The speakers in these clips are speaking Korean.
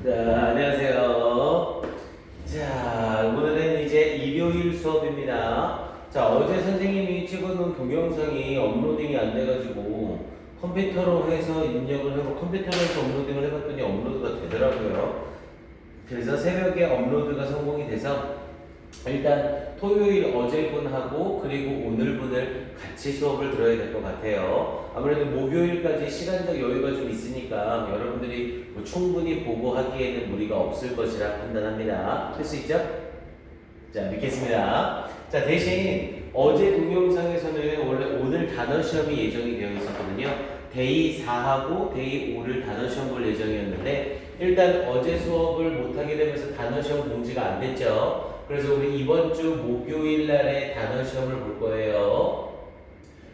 자, 안녕하세요. 자, 오늘은 이제 일요일 수업입니다. 자, 어제 선생님이 찍어놓은 동영상이 업로딩이 안 돼가지고 컴퓨터로 해서 입력을 하고 컴퓨터로 해서 업로딩을 해봤더니 업로드가 되더라고요. 그래서 새벽에 업로드가 성공이 돼서 일단 토요일 어제분하고 그리고 오늘분을 같이 수업을 들어야 될 것 같아요. 아무래도 목요일까지 시간적 여유가 좀 있으니까 여러분들이 뭐 충분히 보고 하기에는 무리가 없을 것이라 판단합니다. 할 수 있죠? 자, 믿겠습니다. 자, 대신 어제 동영상에서는 원래 오늘 단어 시험이 예정이 되어 있었거든요. 데이 4하고 데이 5를 단어 시험 볼 예정이었는데 일단 어제 수업을 못하게 되면서 단어 시험 공지가 안 됐죠. 그래서 우리 이번 주 목요일 날에 단어 시험을 볼 거예요.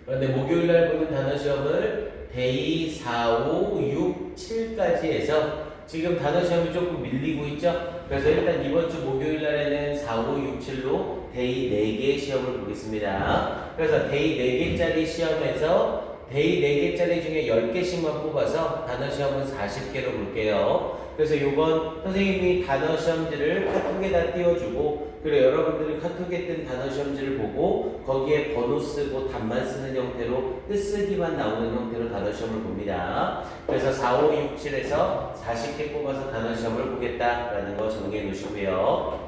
그런데 목요일 날 보는 단어 시험을 데이 4, 5, 6, 7까지 해서 지금 단어 시험이 조금 밀리고 있죠? 그래서 일단 이번 주 목요일 날에는 4, 5, 6, 7로 데이 4개의 시험을 보겠습니다. 그래서 데이 4개짜리 시험에서 데이 4개짜리 중에 10개씩만 뽑아서 단어 시험은 40개로 볼게요. 그래서 이번 선생님이 단어 시험지를 카톡에다 띄워주고 그리고 여러분들이 카톡에 뜬 단어 시험지를 보고 거기에 번호 쓰고 답만 쓰는 형태로 뜻쓰기만 나오는 형태로 단어 시험을 봅니다. 그래서 4, 5, 6, 7에서 40개 뽑아서 단어 시험을 보겠다라는 거 정리해 놓으시고요.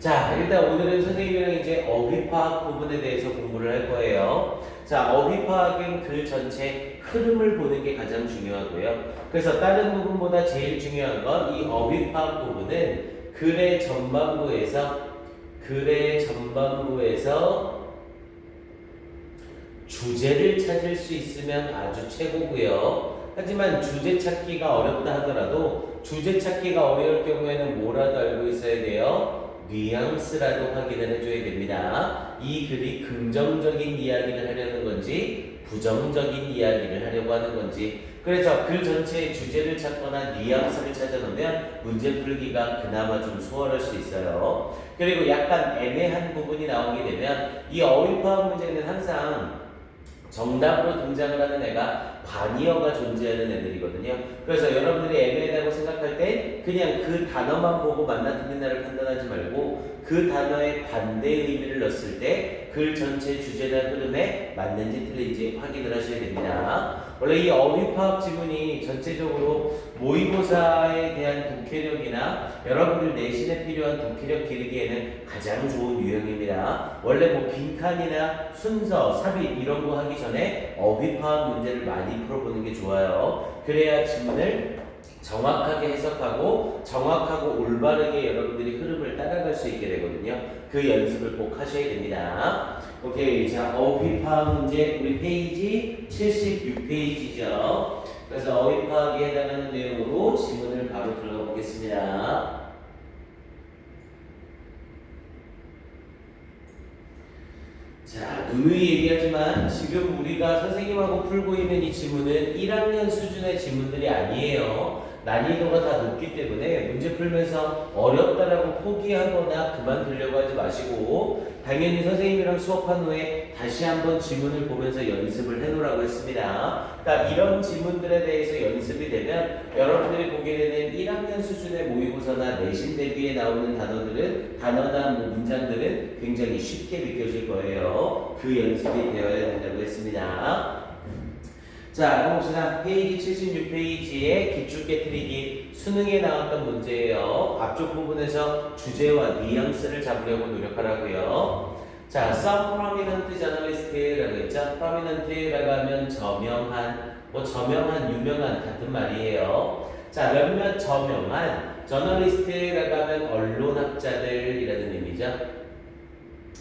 자, 일단 오늘은 선생님이랑 이제 어휘파악 부분에 대해서 공부를 할 거예요. 자, 어휘파악은 글 전체 흐름을 보는 게 가장 중요하고요. 그래서 다른 부분보다 제일 중요한 건 이 어휘파악 부분은 글의 전반부에서 주제를 찾을 수 있으면 아주 최고고요. 하지만 주제 찾기가 어렵다 하더라도 주제 찾기가 어려울 경우에는 뭐라도 알고 있어야 돼요? 뉘앙스라도 확인을 해줘야 됩니다. 이 글이 긍정적인 이야기를 하려는 건지 부정적인 이야기를 하려고 하는 건지 그래서 글 전체의 주제를 찾거나 뉘앙스를 찾아놓으면 문제 풀기가 그나마 좀 수월할 수 있어요. 그리고 약간 애매한 부분이 나오게 되면 이 어휘파악 문제는 항상 정답으로 등장을 하는 애가 반이어가 존재하는 애들이거든요. 그래서 여러분들이 애매하다고 생각할 때 그냥 그 단어만 보고 맞나 틀리나를 판단하지 말고 그 단어의 반대 의미를 넣었을 때 글 전체 주제나 흐름에 맞는지 틀린지 확인을 하셔야 됩니다. 원래 이 어휘파악 지문이 전체적으로 모의고사에 대한 독해력이나 여러분들 내신에 필요한 독해력 기르기에는 가장 좋은 유형입니다. 원래 뭐 빈칸이나 순서, 삽입 이런 거 하기 전에 어휘파악 문제를 많이 풀어보는 게 좋아요. 그래야 지문을 정확하게 해석하고 정확하고 올바르게 여러분들이 흐름을 따라갈 수 있게 되거든요. 그 연습을 꼭 하셔야 됩니다. 오케이. 자, 어휘파악 문제 우리 페이지 76페이지죠. 그래서 어휘파악에 해당하는 내용으로 지문을 바로 들어가 보겠습니다. 자, 누누이 얘기하지만 지금 우리가 선생님하고 풀고 있는 이 지문은 1학년 수준의 지문들이 아니에요. 난이도가 다 높기 때문에 문제 풀면서 어렵다라고 포기하거나 그만두려고 하지 마시고 당연히 선생님이랑 수업한 후에 다시 한번 지문을 보면서 연습을 해놓으라고 했습니다. 그러니까 이런 지문들에 대해서 연습이 되면 여러분들이 보게 되는 1학년 수준의 모의고사나 내신 대비에 나오는 단어나 뭐 문장들은 굉장히 쉽게 느껴질 거예요. 그 연습이 되어야 된다고 했습니다. 자, 봅시다. 페이지 76페이지에 기출 깨트리기 수능에 나왔던 문제예요. 앞쪽 부분에서 주제와 뉘앙스를 잡으려고 노력하라고요. 자, some prominent journalist라고 했죠. prominent라고 하면 저명한, 유명한 같은 말이에요. 자, 몇몇 저명한 저널리스트라고 하면 언론학자들이라는 의미죠.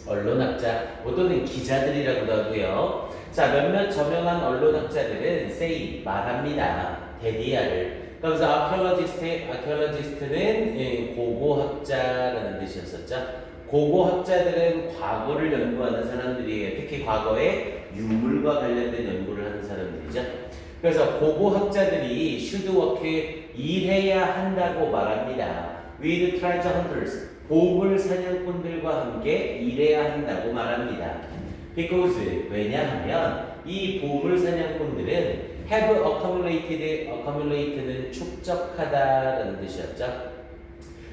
언론학자, 또는 기자들이라고도 하고요. 자, 몇몇 저명한 언론학자들은 say, 말합니다. 대디아를. 그래서 archaeologist는 고고학자라는 뜻이었었죠. 고고학자들은 과거를 연구하는 사람들이에요. 특히 과거에 유물과 관련된 연구를 하는 사람들이죠. 그래서 고고학자들이 should work, 일해야 한다고 말합니다. with treasure hunters, 보물 사냥꾼들과 함께 일해야 한다고 말합니다. Because, 왜냐하면 이 보물 사냥꾼들은 have accumulated accumulate는 축적하다라는 뜻이었죠.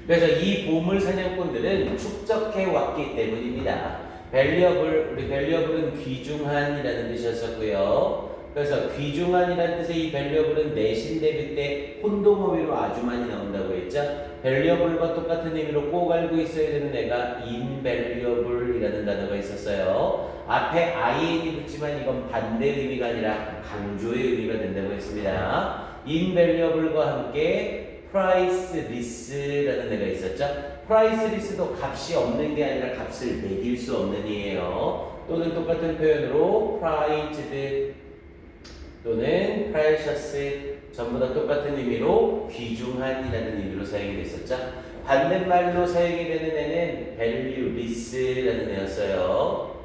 그래서 이 보물 사냥꾼들은 축적해 왔기 때문입니다. 우리 valuable은 귀중한이라는 뜻이었었고요. 그래서 귀중한이라는 뜻의 이 valuable은 내신 대비 때 혼동어휘로 아주 많이 나온다고 했죠. valuable과 똑같은 의미로 꼭 알고 있어야 되는 애가 invaluable이라는 단어가 있었어요. 앞에 ing이 붙지만 이건 반대 의미가 아니라 강조의 의미가 된다고 했습니다. invaluable과 함께 priceless라는 애가 있었죠. priceless도 값이 없는 게 아니라 값을 매길 수 없는 이에요. 또는 똑같은 표현으로 prized 또는 precious 전부 다 똑같은 의미로 귀중한이라는 의미로 사용이 됐었죠. 반대말로 사용이 되는 애는 valueless라는 애였어요.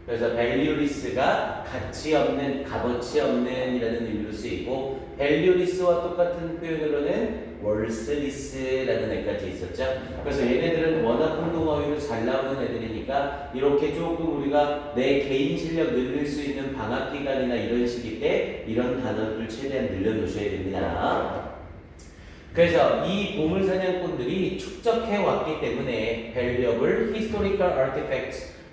그래서 valueless가 가치 없는, 값어치 없는 이라는 의미로 쓰이고 valueless와 똑같은 표현으로는 worthless라는 애까지 있었죠. 그래서 얘네들은 워낙 혼동어휘로 잘 나오는 애들이니까 이렇게 조금 우리가 내 개인 실력 늘릴 수 있는 방학 기간이나 이런 시기 때 이런 단어들을 최대한 늘려놓으셔야 됩니다. 그래서 이 보물 사냥꾼들이 축적해 왔기 때문에 valuable historical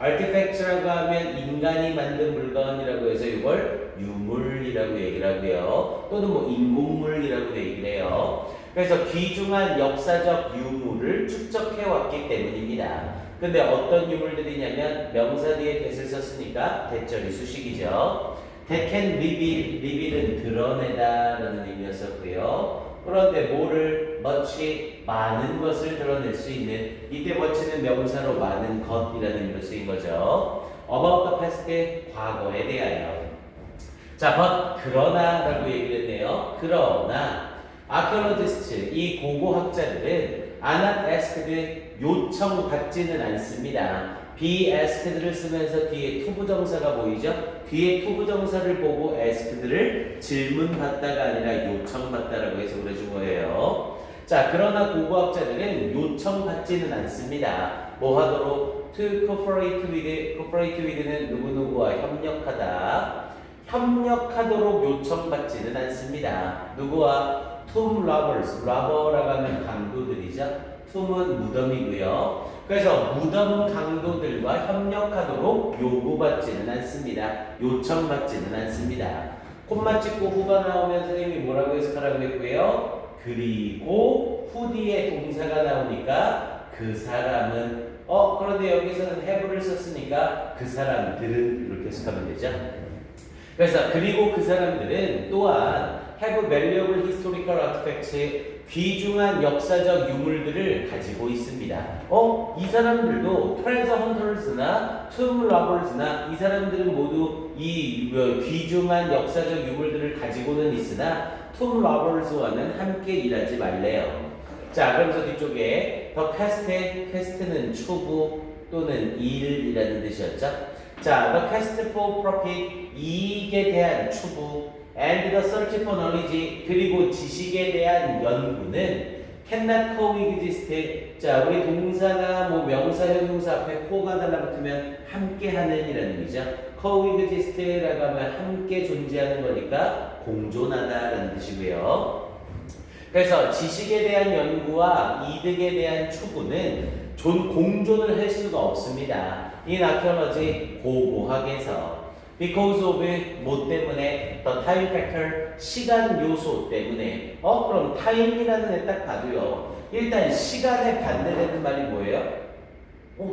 artifacts라고 하면 인간이 만든 물건이라고 해서 이걸 유물이라고 얘기를 하고요. 또는 뭐 인공물이라고 얘기를 해요. 그래서 귀중한 역사적 유물을 축적해 왔기 때문입니다. 근데 어떤 유물들이냐면 명사 뒤에 that을 썼으니까 that절이 수식이죠. that can reveal은 드러내다 라는 의미였었고요. 그런데 뭐를 much 많은 것을 드러낼 수 있는 이때 much는 명사로 많은 것이라는 의미로 쓰인 거죠. about the past 과거에 대하여. 자, but 그러나 라고 얘기를 했네요. 그러나 archaeologists 이 고고학자들은 are not asked 요청받지는 않습니다. be asked를 쓰면서 뒤에 투부정사가 보이죠? 뒤에 투부정사를 보고 asked를 질문받다가 아니라 요청받다라고 해석을 해준 거예요. 자, 그러나 고고학자들은 요청받지는 않습니다. 뭐 하도록? to cooperate with는 누구누구와 협력하다. 협력하도록 요청받지는 않습니다. 누구와? tomb robbers, robber라고 하면 강도들이죠. tomb은 무덤이고요. 그래서 무덤 강도들과 협력하도록 요구받지는 않습니다. 요청받지는 않습니다. 콤마 찍고 후가 나오면 선생님이 뭐라고 해석하라고 했고요. 그리고 후 뒤에 동사가 나오니까 그 사람은 그런데 여기서는 have를 썼으니까 그 사람들은 이렇게 해석하면 되죠. 그래서 그리고 그 사람들은 또한 have valuable historical artifacts 귀중한 역사적 유물들을 가지고 있습니다. 이 사람들도 treasure hunters나 tomb robbers나 이 사람들은 모두 이 귀중한 역사적 유물들을 가지고는 있으나 tomb robbers와는 함께 일하지 말래요. 자, 그러면서 뒤쪽에 the quest는 추구 또는 일이라는 뜻이었죠. 자, the quest for profit 이익에 대한 추구 and the search for knowledge 그리고 지식에 대한 연구는 cannot coexist. 자, 우리 동사나 뭐 명사, 형용사 앞에 co가 달라붙으면 함께하는 이라는 의미죠. coexist라고 하면 함께 존재하는 거니까 공존하다라는 뜻이고요. 그래서 지식에 대한 연구와 이득에 대한 추구는 공존을 할 수가 없습니다. in archaeology 고고학에서 because of 뭐 때문에 the time factor 시간 요소 때문에 그럼 time이라는 애 딱 봐도요. 일단 시간에 반대되는 말이 뭐예요?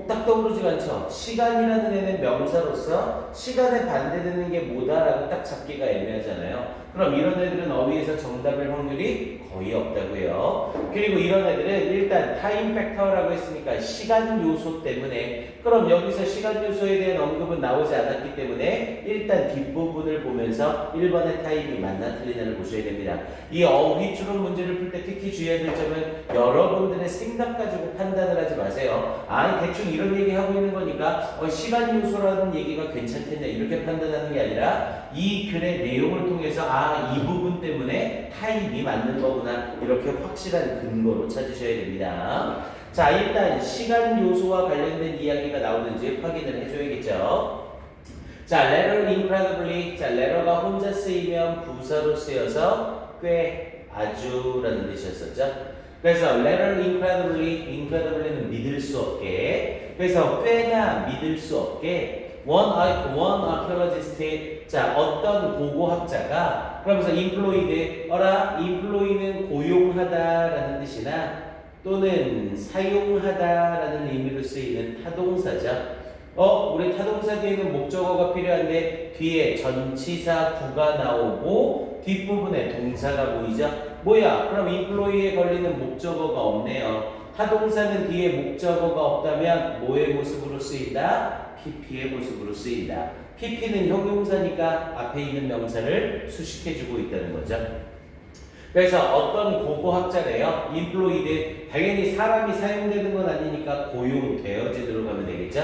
딱 떠오르지가 않죠. 시간이라는 애는 명사로서 시간에 반대되는 게 뭐다라고 딱 잡기가 애매하잖아요. 그럼 이런 애들은 어휘에서 정답일 확률이 거의 없다고요. 그리고 이런 애들은 일단 타임 팩터라고 했으니까 시간 요소 때문에 그럼 여기서 시간 요소에 대한 언급은 나오지 않았기 때문에 일단 뒷부분을 보면서 1번의 타임이 맞나 틀리나를 보셔야 됩니다. 이 어휘 추론 문제를 풀 때 특히 주의해야 될 점은 여러분들의 생각 가지고 판단을 하지 마세요. 대충 이런 얘기 하고 있는 거니까 시간 요소라는 얘기가 괜찮겠네 이렇게 판단하는 게 아니라 이 글의 내용을 통해서 이 부분 때문에 타임이 맞는 거구나 이렇게 확실한 근거로 찾으셔야 됩니다. 자, 일단 시간 요소와 관련된 이야기가 나오는지 확인을 해줘야겠죠. 자, letter incredibly. 자, letter가 혼자 쓰이면 부사로 쓰여서 꽤 아주라는 뜻이었었죠. 그래서 letter incredibly는 믿을 수 없게. 그래서 꽤나 믿을 수 없게 one archaeologist. 자, 어떤 고고학자가 그러면서 employ는 고용하다라는 뜻이나 또는 사용하다라는 의미로 쓰이는 타동사죠. 우리 타동사 뒤에는 목적어가 필요한데 뒤에 전치사 구가 나오고 뒷부분에 동사가 보이죠? 뭐야? 그럼 employ에 걸리는 목적어가 없네요. 타동사는 뒤에 목적어가 없다면 뭐의 모습으로 쓰인다? PP의 모습으로 쓰인다. PP는 형용사니까 앞에 있는 명사를 수식해주고 있다는 거죠. 그래서 어떤 고고학자래요? employed. 당연히 사람이 사용되는 건 아니니까 고용되어진으로 가면 되겠죠?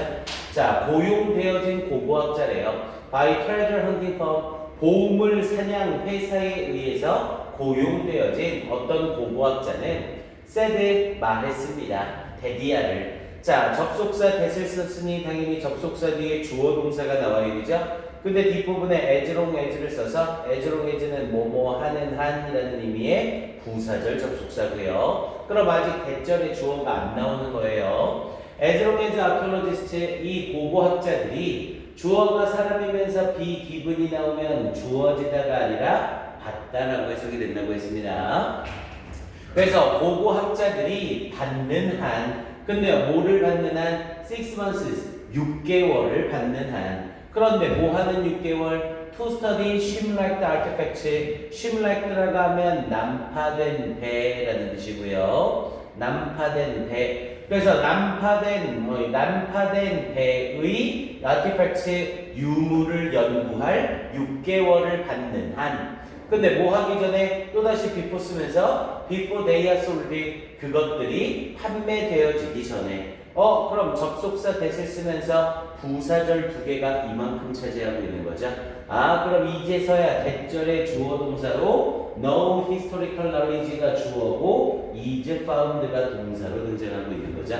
자, 고용되어진 고고학자래요. by treasure hunting firm. 보물 사냥 회사에 의해서 고용되어진 어떤 고고학자는 said 말했습니다. 데디아를. 자, 접속사 that을 썼으니 당연히 접속사 뒤에 주어 동사가 나와야 되죠? 근데 뒷부분에 as long as를 써서 as long as는 뭐뭐 하는 한이라는 의미의 부사절 접속사고요. 그럼 아직 대절에 주어가 안 나오는 거예요. as long as archaeologist, 이 고고학자들이 주어가 사람이면서 be given이 나오면 주어지다가 아니라 받다라고 해석이 된다고 했습니다. 그래서 고고학자들이 받는 한, 근데 뭐를 받는 한? 6 months, 6개월을 받는 한. 그런데 뭐 하는 6개월? To study shipwrecked artifacts. shipwrecked라고 하면 난파된 배라는 뜻이고요. 난파된 배. 그래서 난파된 배의 artifacts, 유물을 연구할 6개월을 받는 한. 근데 뭐 하기 전에 또다시 before 쓰면서 before they are sold, 그것들이 판매되어지기 전에. 그럼 접속사 that을 쓰면서 부사절 두 개가 이만큼 차지하고 있는 거죠. 그럼 이제서야 대절의 주어 동사로 no historical knowledge가 주어고 is found가 동사로 등장하고 있는 거죠.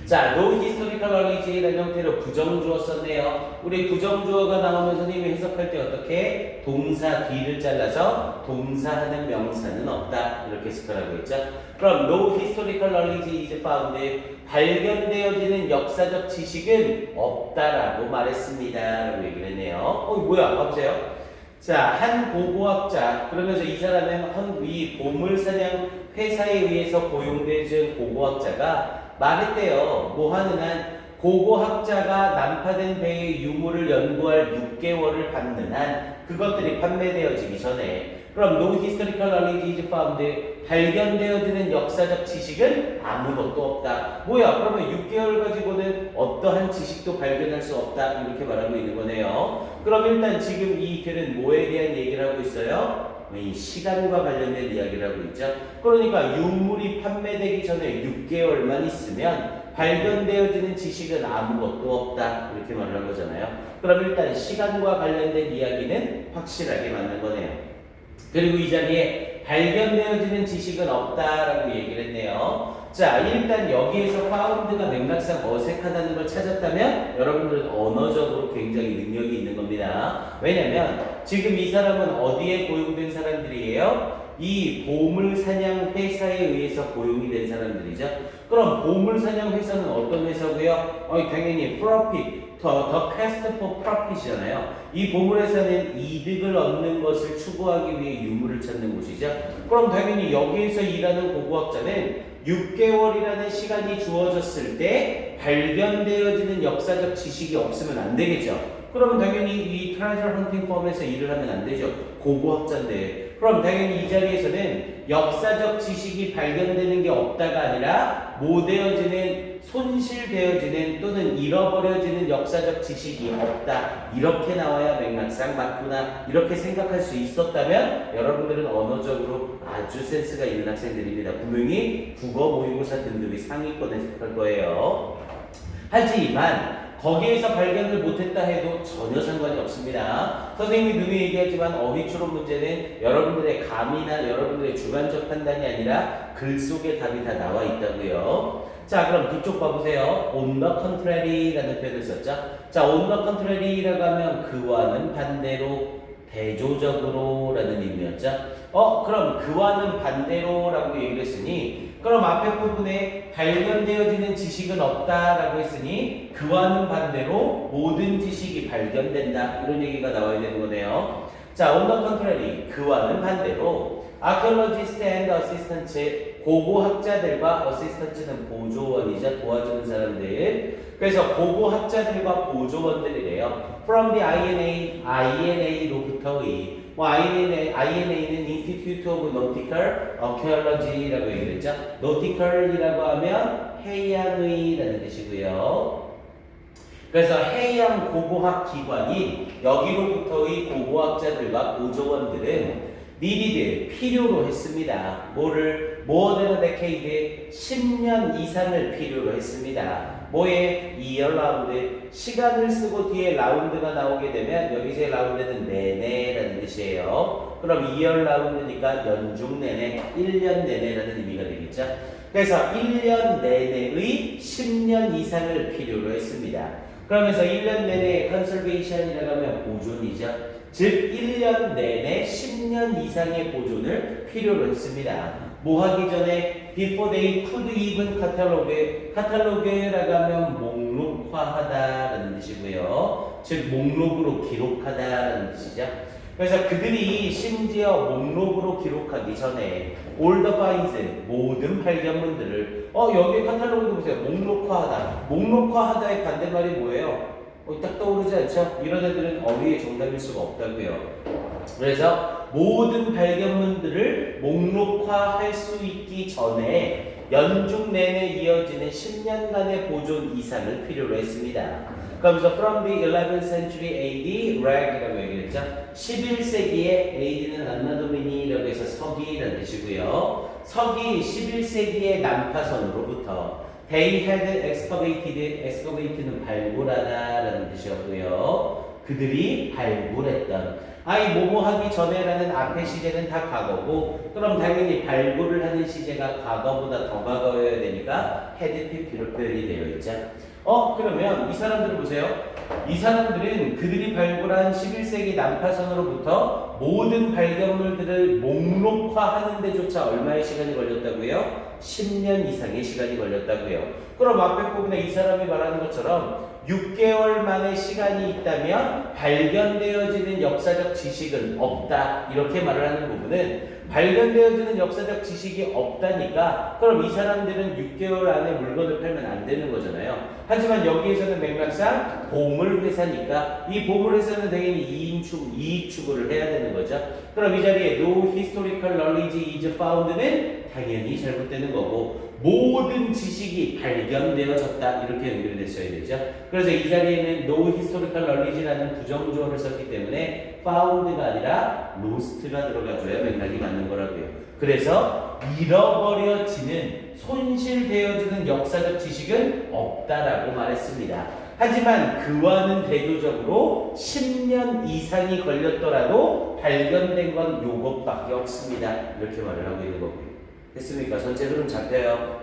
자, no historical knowledge라는 형태로 부정주어 썼네요. 우리 부정주어가 나오면 선생님이 해석할 때 어떻게? 동사 뒤를 잘라서 동사하는 명사는 없다. 이렇게 해석하라고 했죠. 그럼 no historical knowledge is found. 발견되어지는 역사적 지식은 없다라고 말했습니다. 라고 얘기를 했네요. 뭐야? 봐보세요. 자, 한 고고학자. 그러면서 이 사람은 이 보물사냥 회사에 의해서 고용된 고고학자가 말했대요. 뭐 하는 한 고고학자가 난파된 배의 유물을 연구할 6개월을 받는 한 그것들이 판매되어지기 전에. 그럼 no historical knowledge is found. 발견되어지는 역사적 지식은 아무것도 없다. 뭐야? 그러면 6개월 가지고는 어떠한 지식도 발견할 수 없다. 이렇게 말하고 있는 거네요. 그럼 일단 지금 이 글은 뭐에 대한 얘기를 하고 있어요? 이 시간과 관련된 이야기를 하고 있죠. 그러니까 유물이 판매되기 전에 6개월만 있으면 발견되어지는 지식은 아무것도 없다. 이렇게 말을 한 거잖아요. 그럼 일단 시간과 관련된 이야기는 확실하게 맞는 거네요. 그리고 이 자리에 발견되어지는 지식은 없다라고 얘기를 했네요. 자, 일단 여기에서 found가 맥락상 어색하다는 걸 찾았다면 여러분들은 언어적으로 굉장히 능력이 있는 겁니다. 왜냐면 지금 이 사람은 어디에 고용된 사람들이에요? 이 보물사냥 회사에 의해서 고용이 된 사람들이죠. 그럼 보물사냥 회사는 어떤 회사고요? 당연히 profit, the quest for profit이잖아요. 이 보물회사는 이득을 얻는 것을 추구하기 위해 유물을 찾는 곳이죠. 그럼 당연히 여기에서 일하는 고고학자는 6개월이라는 시간이 주어졌을 때 발견되어지는 역사적 지식이 없으면 안 되겠죠. 그러면 당연히 이 트레저러 헌팅 펌에서 일을 하면 안 되죠. 고고학자인데. 그럼 당연히 이 자리에서는 역사적 지식이 발견되는 게 없다가 아니라 모되어지는, 손실되어지는 또는 잃어버려지는 역사적 지식이 없다. 이렇게 나와야 맥락상 맞구나. 이렇게 생각할 수 있었다면 여러분들은 언어적으로 아주 센스가 있는 학생들입니다. 분명히 국어 모의고사 등급이 상위권에 속할 거예요. 하지만 거기에서 발견을 못했다 해도 전혀 상관이 없습니다. 선생님이 누누이 얘기하지만 어휘추론 문제는 여러분들의 감이나 여러분들의 주관적 판단이 아니라 글 속에 답이 다 나와 있다고요. 자, 그럼 뒤쪽 봐보세요. On the contrary라는 표현을 썼죠. 자, on the contrary라고 하면 그와는 반대로, 대조적으로 라는 의미였죠. 그럼 그와는 반대로라고 얘기를 했으니 그럼 앞에 부분에 발견되어지는 지식은 없다라고 했으니 그와는 반대로 모든 지식이 발견된다 이런 얘기가 나와야 되는 거네요. 자, on the contrary 그와는 반대로 archaeologist and assistant 고고학자들과 assistant는 보조원이자 도와주는 사람들. 그래서 고고학자들과 보조원들이래요. From the INA로부터의 INA는 Institute of Nautical Archaeology라고 얘기했죠. Nautical이라고 하면 해양의라는 뜻이고요. 그래서 해양 고고학 기관인 여기로부터의 고고학자들과 보조원들은 needed 필요로 했습니다. 뭐를 more than a decade 10년 이상을 필요로 했습니다. 뭐에 year round 시간을 쓰고 뒤에 라운드가 나오게 되면 여기서의 라운드는 내내라는 뜻이에요. 그럼 year round니까 연중 내내 1년 내내라는 의미가 되겠죠. 그래서 1년 내내의 10년 이상을 필요로 했습니다. 그러면서 1년 내내 conservation이라고 하면 보존이죠. 즉 1년 내내 10년 이상의 보존을 필요로 했습니다. 뭐 하기 전에 before they could even catalog라고 하면 목록화하다라는 뜻이고요. 즉 목록으로 기록하다라는 뜻이죠. 그래서 그들이 심지어 목록으로 기록하기 전에 all the finds 모든 발견물들을 여기 카탈로그도 보세요. 목록화하다. 목록화하다의 반대말이 뭐예요? 딱 떠오르지 않죠? 이런 애들은 어휘의 정답일 수가 없다고요. 그래서 모든 발견물들을 목록화할 수 있기 전에 연중 내내 이어지는 10년간의 보존 이상을 필요로 했습니다. 그러면서 from the 11th century AD rag이라고 얘기했죠. 11세기에 AD는 안나도미니라고 해서 서기라는 뜻이고요. 서기 11세기의 난파선으로부터 They had excavate는 발굴하다라는 뜻이었고요. 그들이 발굴했던 뭐뭐 하기 전에라는 앞의 시제는 다 과거고 그럼 당연히 발굴을 하는 시제가 과거보다 더 과거여야 되니까 had PP로 표현이 되어 있죠. 그러면 이 사람들을 보세요. 이 사람들은 그들이 발굴한 11세기 난파선으로부터 모든 발견물들을 목록화하는 데조차 얼마의 시간이 걸렸다고요? 10년 이상의 시간이 걸렸다고요. 그럼 앞에 부분에 이 사람이 말하는 것처럼 6개월 만에 시간이 있다면 발견되어지는 역사적 지식은 없다 이렇게 말을 하는 부분은 발견되어지는 역사적 지식이 없다니까 그럼 이 사람들은 6개월 안에 물건을 팔면 안 되는 거잖아요. 하지만 여기에서는 맥락상 보물회사니까 이 보물회사는 당연히 이익 추구를 해야 되는 거죠. 그럼 이 자리에 no historical knowledge is found는 당연히 잘못되는 거고 모든 지식이 발견되어졌다 이렇게 연결이 됐어야 되죠. 그래서 이 자리에는 no historical knowledge라는 부정조어를 썼기 때문에 found가 아니라 lost가 들어가줘야 맥락이 맞는 거라고요. 그래서 잃어버려지는 손실되어지는 역사적 지식은 없다라고 말했습니다. 하지만 그와는 대조적으로 10년 이상이 걸렸더라도 발견된 건 요것밖에 없습니다. 이렇게 말을 하고 있는 거고요. 됐습니까? 전체 흐름 잡혀요.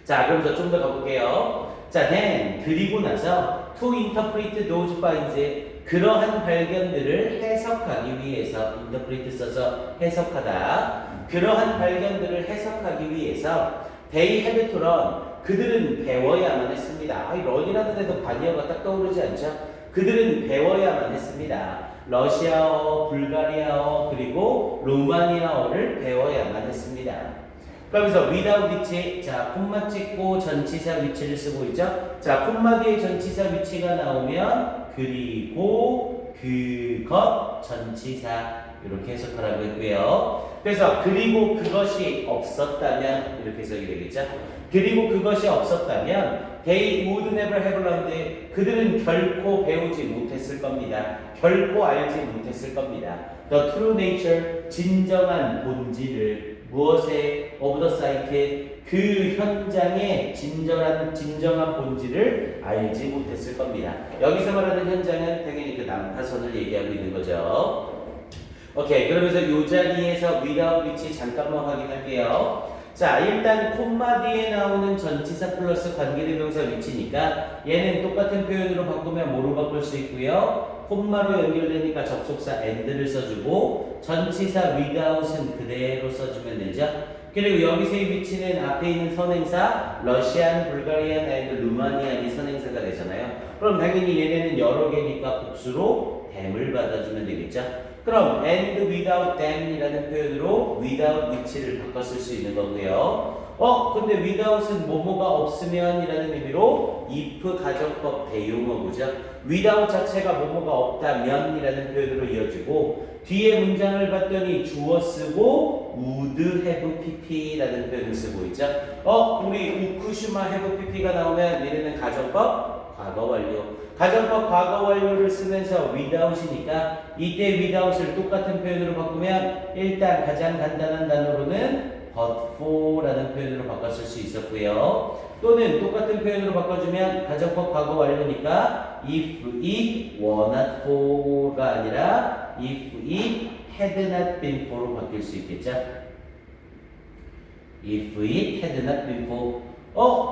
자, 그러면서 좀 더 가볼게요. 자, then 그리고 나서 to interpret those finds 그러한 발견들을 해석하기 위해서 interpret 써서 해석하다. 그러한 발견들을 해석하기 위해서 they had to learn 그들은 배워야만 했습니다. 이 런이라는 데도 반이어가 딱 떠오르지 않죠? 그들은 배워야만 했습니다. 러시아어, 불가리아어, 그리고 루마니아어를 배워야만 했습니다. 그러면서 without which 자 콤마 찍고 전치사 위치를 쓰고 있죠. 자 콤마 뒤에 전치사 위치가 나오면 그리고 그것 전치사 이렇게 해석하라고 했고요. 그래서 그리고 그것이 없었다면 이렇게 해석이 되겠죠. 그리고 그것이 없었다면 they would never have learned 그들은 결코 배우지 못했을 겁니다. 결코 알지 못했을 겁니다. The true nature 진정한 본질을 무엇에 of the site 그 현장의 진정한 본질을 알지 못했을 겁니다. 여기서 말하는 현장은 당연히 그 난파선을 얘기하고 있는 거죠. 오케이, 그러면서 이 자리에서 without which 잠깐만 확인할게요. 자, 일단 콤마 뒤에 나오는 전치사 플러스 관계대명사 위치니까 얘는 똑같은 표현으로 바꾸면 뭐로 바꿀 수 있고요. 콤마로 연결되니까 접속사 and를 써주고 전치사 without은 그대로 써주면 되죠. 그리고 여기서의 위치는 앞에 있는 선행사 러시안, 불가리안, and 루마니안이 선행사가 되잖아요. 그럼 당연히 얘네는 여러 개니까 복수로 them을 받아주면 되겠죠. 그럼 and without them 이라는 표현으로 without which를 바꿨을 수 있는 거고요. 근데 without은 뭐뭐가 없으면 이라는 의미로 if 가정법 대용어구죠. without 자체가 뭐뭐가 없다면 이라는 표현으로 이어지고 뒤에 문장을 봤더니 주어 쓰고 would have pp라는 표현을 쓰고 있죠. 우리 우쿠슈마 have pp가 나오면 얘네는 가정법 과거 완료. 가정법 과거 완료를 쓰면서 without이니까 이때 without을 똑같은 표현으로 바꾸면 일단 가장 간단한 단어로는 but for라는 표현으로 바꿨을 수 있었고요. 또는 똑같은 표현으로 바꿔주면 가정법 과거 완료니까 if it were not for가 아니라 if it had not been for로 바뀔 수 있겠죠. if it had not been for.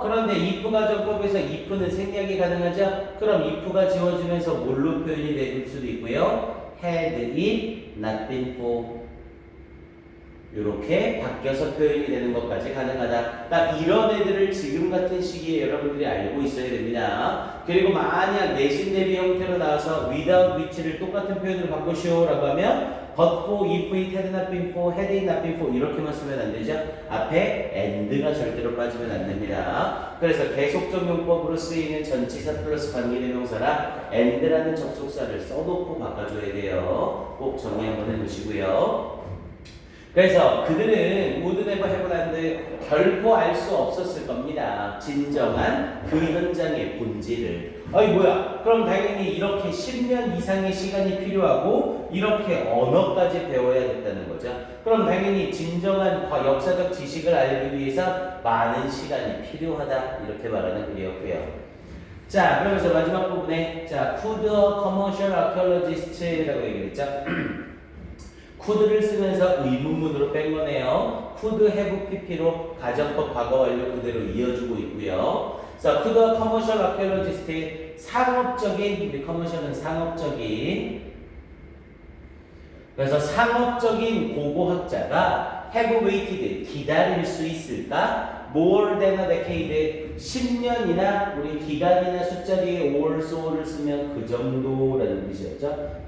그런데 if 가정법에서 if는 생략이 가능하죠? 그럼 if가 지워지면서 뭘로 표현이 될 수도 있고요. had it not been for. 이렇게 바뀌어서 표현이 되는 것까지 가능하다. 딱 이런 애들을 지금 같은 시기에 여러분들이 알고 있어야 됩니다. 그리고 만약 내신 대비 형태로 나와서 without which를 똑같은 표현으로 바꾸시오라고 하면 but for, if it had not been for, had it not been for 이렇게만 쓰면 안 되죠. 앞에 and가 절대로 빠지면 안 됩니다. 그래서 계속적 용법으로 쓰이는 전치사 플러스 관계대명사라 and라는 접속사를 써놓고 바꿔줘야 돼요. 꼭 정리 한번 해두시고요. 그래서 그들은 would never have landed 결코 알 수 없었을 겁니다. 진정한 그 현장의 본질을. 뭐야? 그럼 당연히 이렇게 10년 이상의 시간이 필요하고 이렇게 언어까지 배워야 됐다는 거죠. 그럼 당연히 진정한 역사적 지식을 알기 위해서 많은 시간이 필요하다 이렇게 말하는 글이었고요. 자, 그러면서 마지막 부분에 could a commercial archaeologist라고 얘기했죠. could를 쓰면서 의문문으로 뺀 거네요. could have pp로 가정법 과거 완료 그대로 이어주고 있고요. 그래서 could a commercial archaeologist 상업적인, 우리 commercial은 상업적인, 그래서 상업적인 고고학자가 have waited 기다릴 수 있을까? more than a decade 10년이나 우리 기간이나 숫자 뒤에 or so를 쓰면 그 정도라는 뜻이었죠.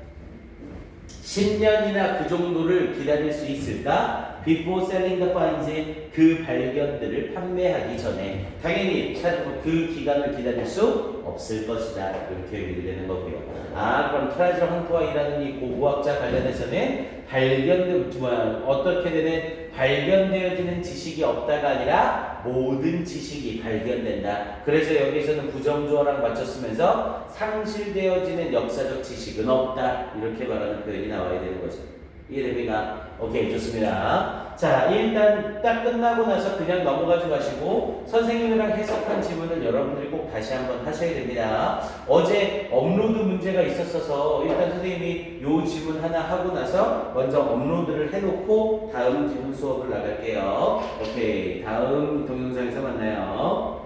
10년이나 그 정도를 기다릴 수 있을까? Before selling the finds 그 발견들을 판매하기 전에 당연히 그 기간을 기다릴 수 없을 것이다 이렇게 얘기가 되는 거고요. 그럼 트라저 헌트와이라는 이 고고학자 관련해서는 어떻게 되는 발견되어지는 지식이 없다가 아니라 모든 지식이 발견된다. 그래서 여기서는 부정조어랑 맞췄으면서 상실되어지는 역사적 지식은 없다 이렇게 말하는 표현이 나와야 되는 거죠. 이해됩니까? 오케이, 좋습니다. 자, 일단 딱 끝나고 나서 그냥 넘어가지 마시고 선생님이랑 해석한 지문을 여러분들이 꼭 다시 한번 하셔야 됩니다. 어제 업로드 문제가 있었어서 일단 선생님이 요 지문 하나 하고 나서 먼저 업로드를 해놓고 다음 지문 수업을 나갈게요. 오케이, 다음 동영상에서 만나요.